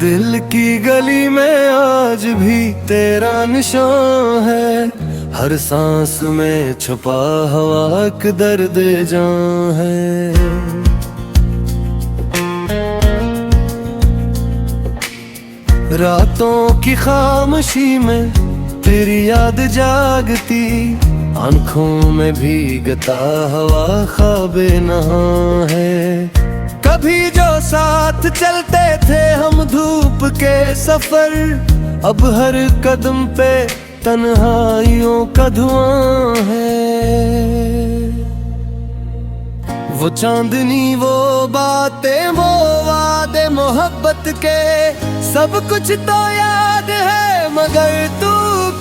दिल की गली में आज भी तेरा निशान है, हर सांस में छुपा हवा के दर्द जान है। रातों की खामोशी में तेरी याद जागती, आंखों में भीगता हवा ख्वाबे नहा है। कभी जो साथ चलते थे हम धूप के सफर, अब हर कदम पे तन्हाइयों का धुआं है। वो चांदनी, वो बातें, वो वादे मोहब्बत के, सब कुछ तो याद है मगर तू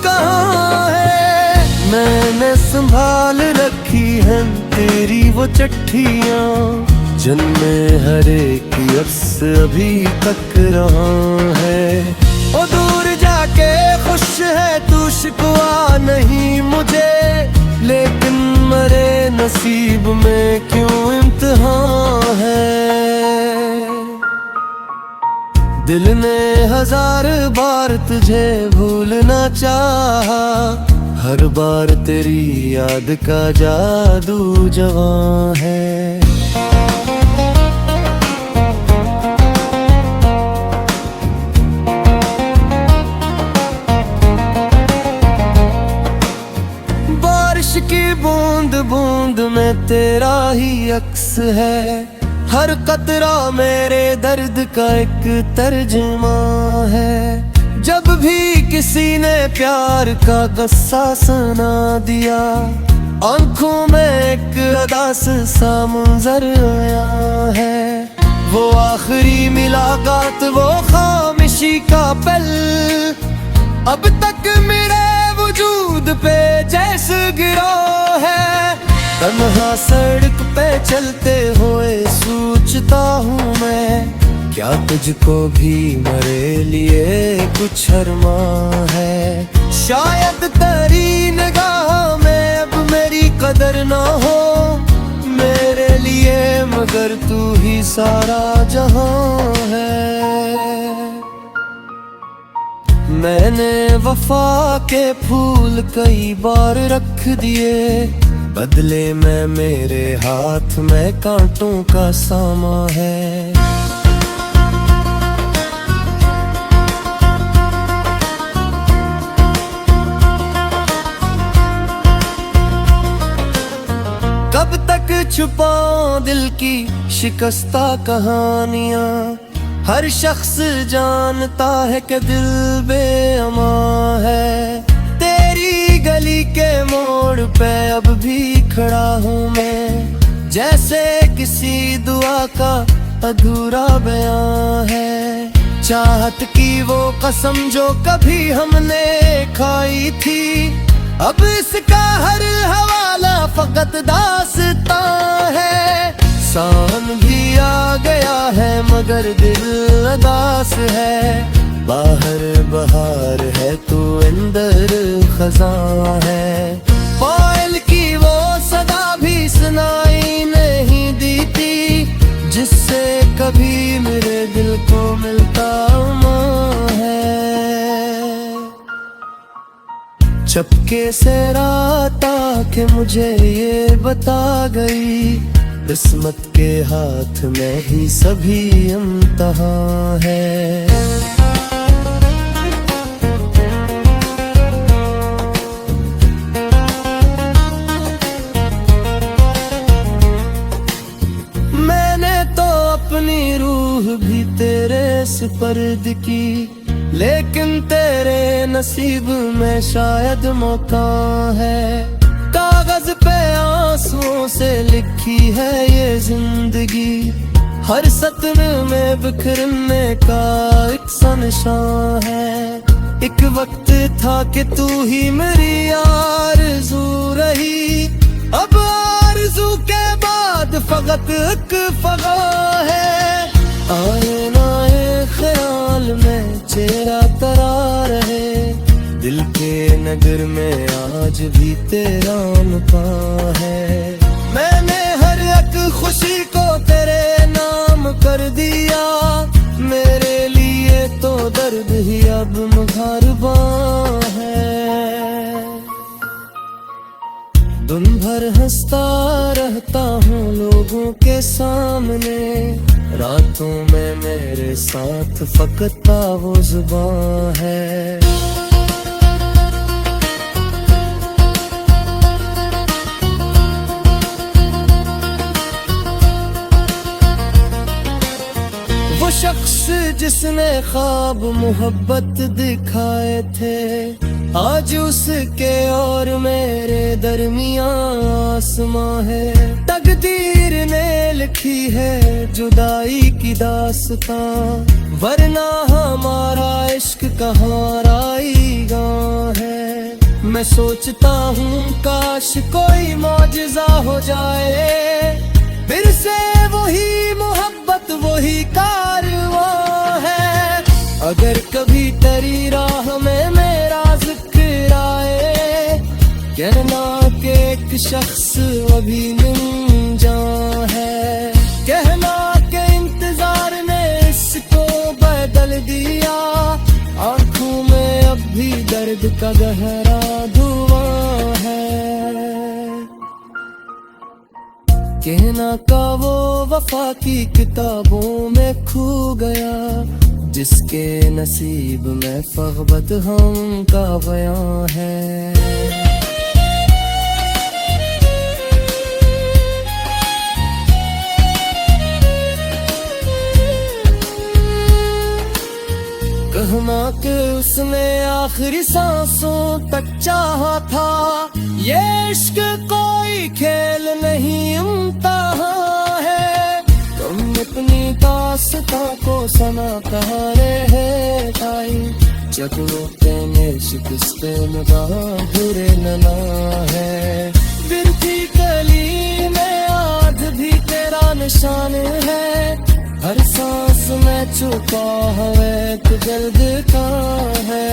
कहाँ है। मैंने संभाल रखी है तेरी वो चिट्ठियाँ, जिनमें हर एक अक्स अभी तक रहा है। ओ दूर जाके खुश है तू, शिकवा नहीं मुझे, लेकिन मरे नसीब में क्यों इम्तिहान है। दिल ने हजार बार तुझे भूलना चाहा, हर बार तेरी याद का जादू जवां है। बारिश की बूंद बूंद में तेरा ही अक्स है, हर कतरा मेरे दर्द का एक तर्जुमा है। जब भी किसी ने प्यार का गुस्सा सुना दिया, आंखों में एक अदास सा मंजर आया है। वो आखिरी मुलाकात, वो खामोशी का पल, अब तक मेरे वजूद पे जैसे गिरा है। तन्हा सड़क पे चलते हुए सोचता हूँ मैं, क्या तुझको भी मेरे लिए कुछ अरमां है। शायद तेरी निगाह में अब मेरी कदर ना हो मेरे लिए, मगर तू ही सारा जहां है। मैंने वफा के फूल कई बार रख दिए, बदले में मेरे हाथ में कांटों का सामा है। कब तक छुपाऊं दिल की शिकस्ता कहानियां, हर शख्स जानता है कि दिल बेअमा है। तेरी गली के मोड़ पे अब भी खड़ा हूँ मैं, जैसे किसी दुआ का अधूरा बयां है। चाहत की वो कसम जो कभी हमने खाई थी, अब इसका हर हवाला फकत दास्तां है। सान भी आ गया है मगर दिल अदास है, बाहर बहार है तो अंदर खज़ां है। पायल की वो सदा भी सुनाई नहीं दी थी, जिससे कभी मेरे दिल को मिलता है। चपके से रात आके मुझे ये बता गई, किस्मत के हाथ में ही सभी इम्तिहान है। मैंने तो अपनी रूह भी तेरे सुपर्द की, लेकिन तेरे नसीब में शायद मौका है। कागज पे आंसुओं से लिखी है ये जिंदगी, हर सतन में बिखरने का एक निशान है। एक वक्त था कि तू ही मेरी आरज़ू रही, अब आरज़ू के बाद फकत एक फगा है। आए ना ख्याल में चेहरा तरा रहे, दिल के नगर में आज भी तेरा मुकाम है। मैंने हर एक खुशी को तेरे नाम कर दिया, मेरे लिए तो दर्द ही अब मुहारबां है। दिन भर हंसता रहता हूँ लोगों के सामने, रातों में मेरे साथ फकत वो जुबां है। वो शख्स जिसने ख्वाब मोहब्बत दिखाए थे, आज उसके और मेरे दरमियान आसमां है। तकदीर ने लिखी है जुदाई की दास्तां, वरना हमारा इश्क कहाँ आएगा है। मैं सोचता हूँ काश कोई मौजज़ा हो जाए, फिर से वही मोहब्बत वही कारवां है। अगर कभी तेरी राह में मेरा जिक्र आए, कहना कि एक शख्स अभी निंजा है, कहना कि इंतजार ने इसको बदल दिया। आंखों में अब भी दर्द का गहरा धुआं है। कहना का वो वफा की किताबों में खो गया, जिसके नसीब में फ़ग़बत हम का बयां है। कहना कि उसने आखिरी सांसों तक चाहा था, ये इश्क कोई खेल नहीं इम्तिहान है। तुम अपनी दास्तां को सना कहाँ रहे भाई, चकरों पे में शिकस्ते निगाह बुरे नना है। बिरती कली में आध भी तेरा निशान है, हर सांस में छुपा है एक दर्द का है।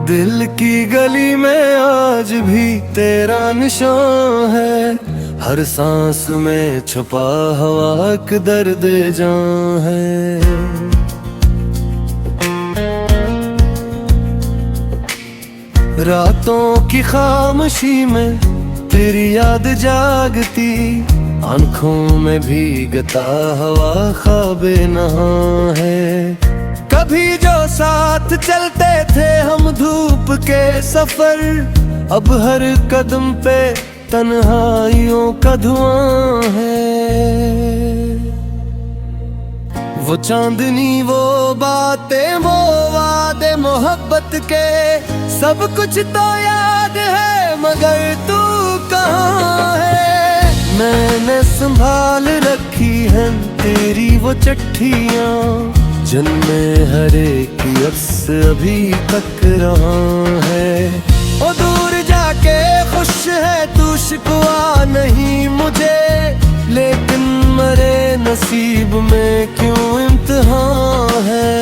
दिल की गली में आज भी तेरा निशान है, हर सांस में छुपा हुआ एक दर्द जान है। रातों की खामोशी में तेरी याद जागती, आंखों में भीगता हवा ख्वाबे नहा है। कभी जो साथ चलते थे हम धूप के सफर, अब हर कदम पे तन्हाइयों का धुआं है। वो चांदनी वो बातें वो वादे मोहब्बत के, सब कुछ तो याद है मगर तू कहाँ है। मैंने संभाल रखी है तेरी वो चिट्ठियाँ, जिनमें हर एक अक्स अभी तक रहा है। ओ दूर जाके खुश है तू, शिकवा नहीं मुझे, लेकिन मरे नसीब में क्यों इम्तिहान है।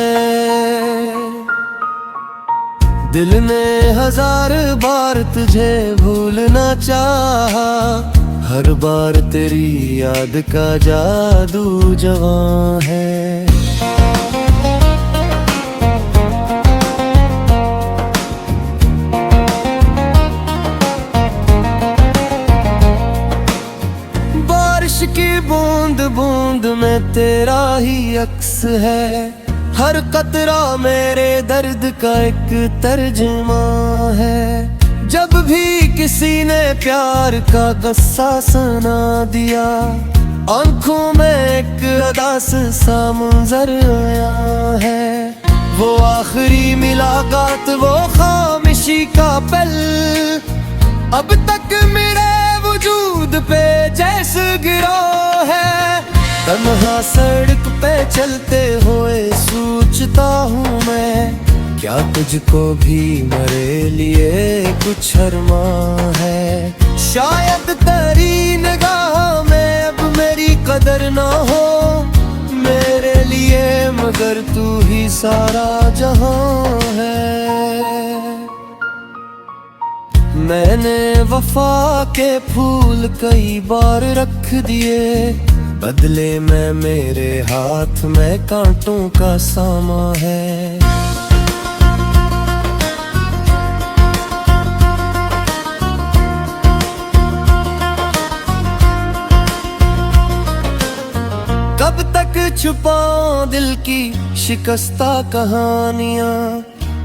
दिल ने हजार बार तुझे भूलना चाहा, हर बार तेरी याद का जादू जवां है। की बूंद बूंद में तेरा ही अक्स है, हर कतरा मेरे दर्द का एक तर्जुमा है। जब भी किसी ने प्यार का गस्सा सुना दिया, आंखों में एक अदास सा मंजर आया है। वो आखिरी मुलाकात वो खामोशी का पल, अब तक मेरे वजूद पे जैसे गिरा है। तन्हा सड़क पे चलते हुए सोचता हूँ मैं, क्या तुझको भी मेरे लिए कुछ अरमां है? शायद तेरी निगाह में अब मेरी कदर ना हो मेरे लिए, मगर तू ही सारा जहां है। मैंने वफा के फूल कई बार रख दिए, बदले में मेरे हाथ में कांटों का सामा है। कब तक छुपाऊं दिल की शिकस्ता कहानियां,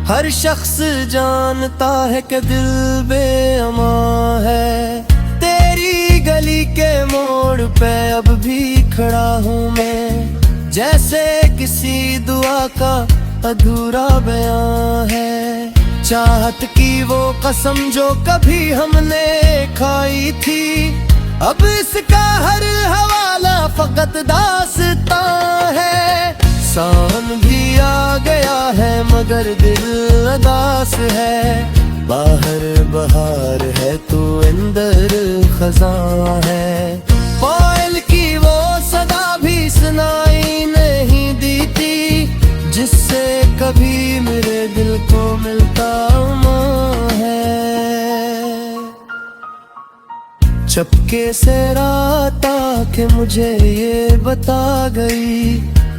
हर शख्स जानता है कि दिल बेअमां है। तेरी गली के मोड़ पे अब भी खड़ा हूँ मैं, जैसे किसी दुआ का अधूरा बयां है। चाहत की वो कसम जो कभी हमने खाई थी, अब इसका हर हवाला फकत दास्तां है। सान भी आ गया है मगर दिल अदास है, बाहर बहार है तो अंदर खज़ां है। कोयल की वो सदा भी सुनाई नहीं दी थी, जिससे कभी मेरे दिल को मिलता है। चपके से रात आके मुझे ये बता गई,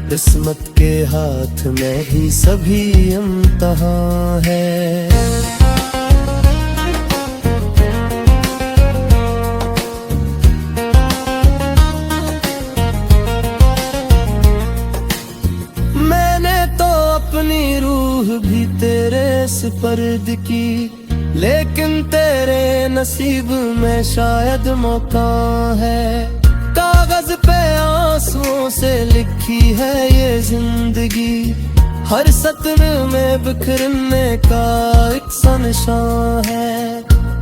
किस्मत के हाथ में ही सभी इम्तिहान है। मैंने तो अपनी रूह भी तेरे सुपर्द की, लेकिन तेरे नसीब में शायद मौका है। कागज पे आंसुओं से लिखी है ये जिंदगी, हर सत्र में बिखरने का एक निशान है।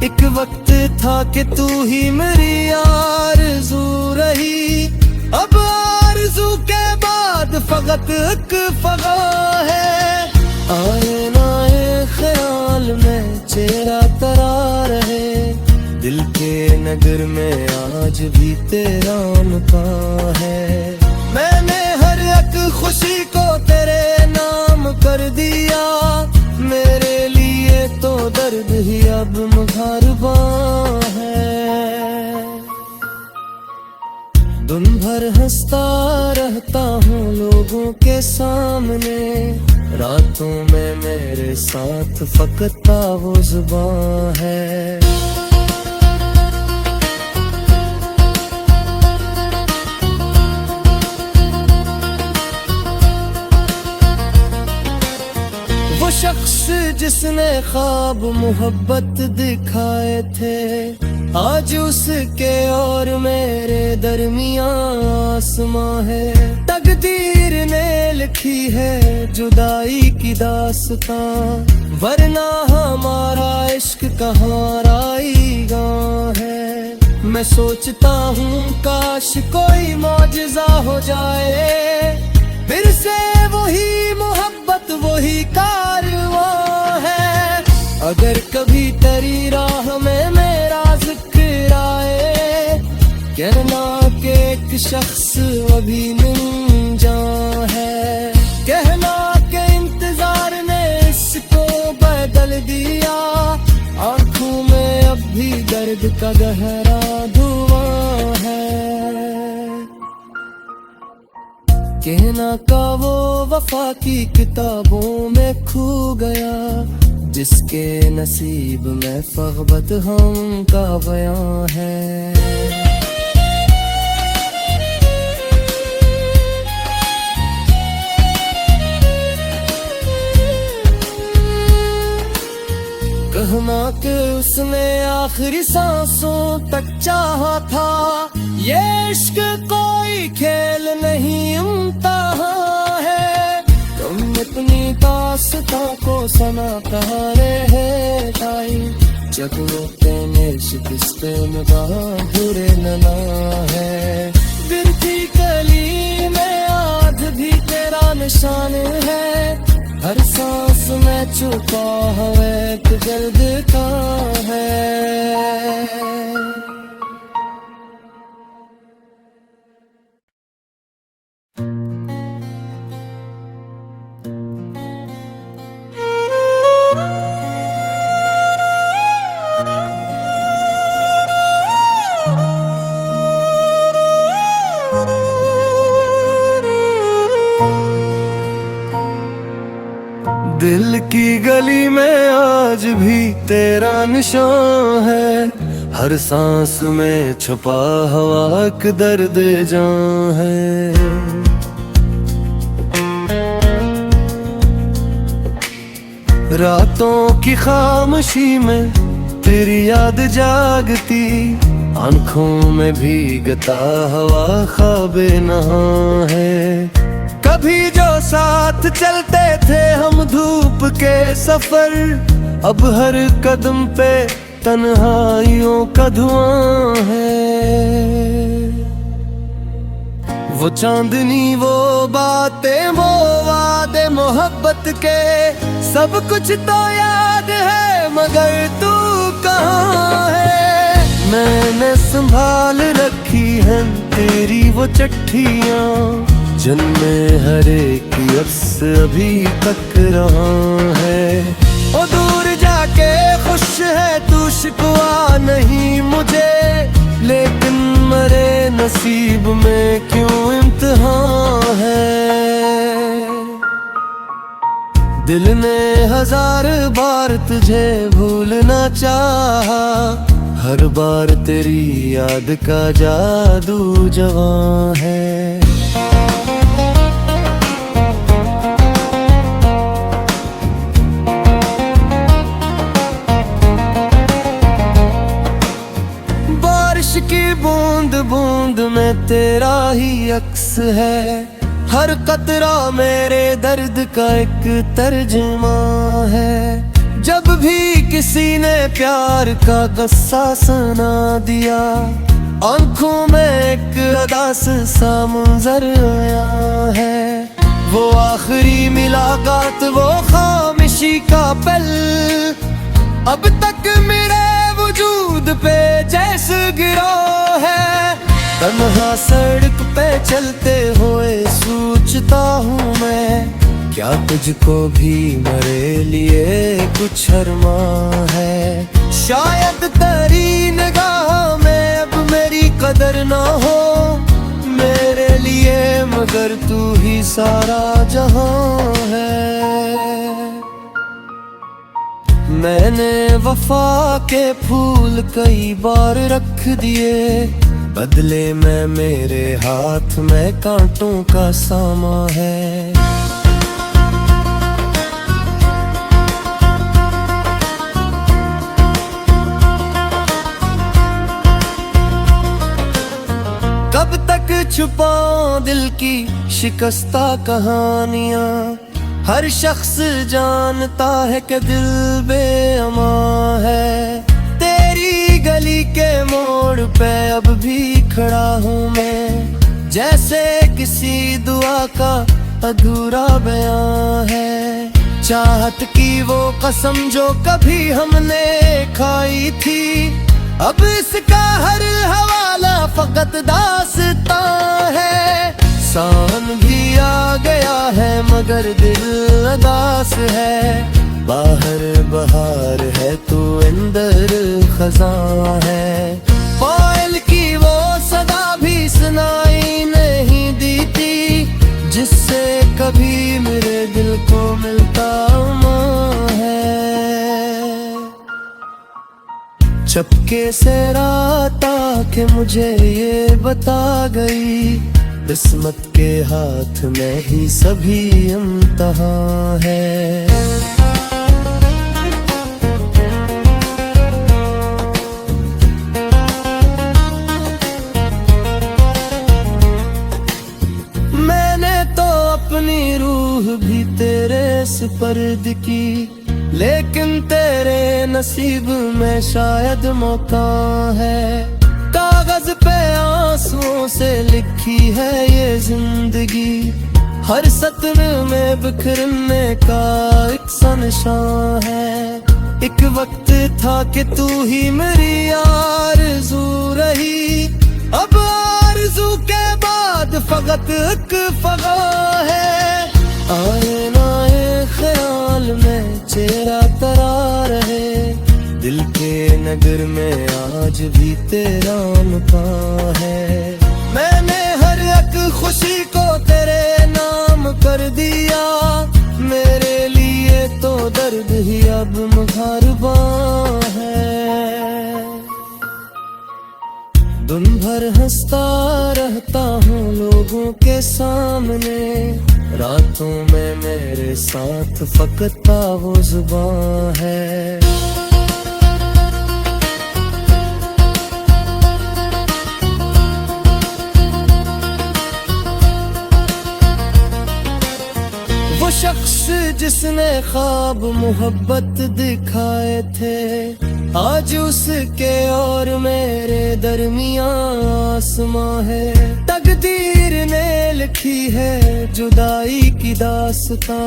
एक वक्त था कि तू ही मेरी आरज़ू रही, अब आरज़ू के बाद फकत एक फगा है। आए ना ये ख्याल में चेहरा तरा रहे, दिल के नगर में आज भी तेरा मुकाम है। मैंने हर एक खुशी को तेरे नाम कर दिया, मेरे लिए तो दर्द ही अब मुहारबां है। दिन भर हंसता रहता हूँ लोगों के सामने, रातों में मेरे साथ फकत वो जुबान है। वो शख्स जिसने ख्वाब मोहब्बत दिखाए थे, आज उसके और मेरे दरमियान आसमां है। तकदीर ने लिखी है जुदाई की दास्तां, वरना हमारा इश्क कहाँ राईगा है। मैं सोचता हूँ काश कोई मौजज़ा हो जाए, फिर से वही मोहब्बत वही कारवां है। अगर कभी तेरी राह में मेरा जिक्र आए, कहना कि एक शख्स अभी निंजा है, कहना कि इंतजार ने इसको बदल दिया। आंखों में अब भी दर्द का गहरा धुआं है। कहना का वो वफा की किताबों में खो गया, जिसके नसीब में फग़बत हम का बयां है। कहना कि उसने आखिरी सांसों तक चाहा था, ये इश्क कोई खेल नहीं इम्तिहान है। तुम अपनी दास्तां को सुनाता रहे टाइम, जख्मों पे शिकस्त निगाह बुरे नना है। गिरती कली में आध भी तेरा निशान है, हर सांस में छुपा हुआ एक दर्द का है। दिल की गली में आज भी तेरा निशान है, हर सांस में छुपा हुआ एक दर्द जान है। रातों की खामोशी में तेरी याद जागती, आंखों में भीगता हुआ ख्वाबे नहा है। कभी जो साथ चलते थे हम धूप के सफर, अब हर कदम पे तन्हाइयों का धुआं है। वो चांदनी, वो बातें, वो वादे मोहब्बत के, सब कुछ तो याद है मगर तू कहाँ है। मैंने संभाल रखी है तेरी वो चिट्ठियाँ, जिनमें हर एक लफ्ज़ अभी तक रहा है। ओ दूर जाके खुश है तू, शिकवा नहीं मुझे, लेकिन मरे नसीब में क्यों इम्तिहान है। दिल ने हजार बार तुझे भूलना चाहा, हर बार तेरी याद का जादू जवां है। की बूंद बूंद में तेरा ही अक्स है, हर कतरा मेरे दर्द का एक तर्जुमा है। जब भी किसी ने प्यार का गुस्सा सुना दिया, आंखों में एक अदास सा मंजर आया है। वो आखिरी मुलाकात, वो खामोशी का पल, अब तक मेरे वजूद पे जैसे गिरा है। तन्हा सड़क पे चलते हुए सोचता हूँ मैं, क्या तुझको भी मेरे लिए कुछ अरमां है। शायद तेरी निगाह में अब मेरी कदर ना हो मेरे लिए, मगर तू ही सारा जहां है। मैंने वफा के फूल कई बार रख दिए, बदले में मेरे हाथ में कांटों का सामा है। कब तक छुपाऊं दिल की शिकस्ता कहानियां, हर शख्स जानता है कि दिल बेअमां है। तेरी गली के मोड़ पे अब भी खड़ा हूँ मैं, जैसे किसी दुआ का अधूरा बयां है। चाहत की वो कसम जो कभी हमने खाई थी, अब इसका हर हवाला फकत दास्तां है। सान भी आ गया है मगर दिल अदास है, बाहर बहार है तो अंदर खजां है। पायल की वो सदा भी सुनाई नहीं दी थी, जिससे कभी मेरे दिल को मिलता है। चपके से रात आके मुझे ये बता गई, किस्मत के हाथ में ही सभी इम्तिहान है। मैंने तो अपनी रूह भी तेरे सुपर्द की, लेकिन तेरे नसीब में शायद मौका है। कागज पे आंसुओं से लिखी है ये जिंदगी, हर सतन में बिखरने का एक सा निशान है। एक वक्त था कि तू ही मेरी आरज़ू रही, अब आरज़ू के बाद फकत एक फगा है। आए नाए ख्याल में चेहरा तरा रहे, दिल के नगर में आज भी तेरा मकान है। मैंने हर एक खुशी को तेरे नाम कर दिया, मेरे लिए तो दर्द ही अब मुहारबां है। दिन भर हंसता रहता हूँ लोगों के सामने, रातों में मेरे साथ फकत वो जुबान है। वो शख्स जिसने ख्वाब मोहब्बत दिखाए थे, आज उसके और मेरे दरमियान आसमां है। तकदीर ने लिखी है जुदाई की दास्तां,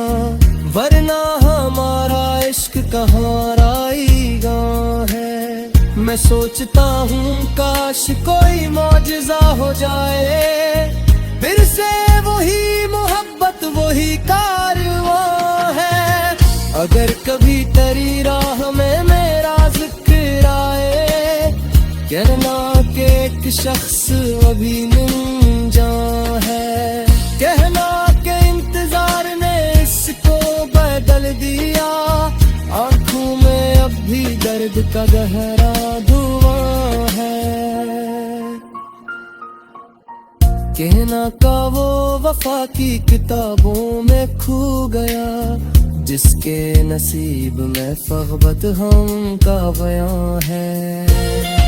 वरना हमारा इश्क कहाँ आएगा है। मैं सोचता हूँ काश कोई मौजज़ा हो जाए, फिर से वही मोहब्बत वही कारवां है। अगर कभी तेरी राह में मेरा जिक्र आए, कहना कि एक शख्स अभी निंजा है, कहना कि इंतजार ने इसको बदल दिया। आंखों में अब भी दर्द का गहरा धुआं है। कहना का वो वफा की किताबों में खो गया, जिसके नसीब में फ़ग़बत हम का बयां है।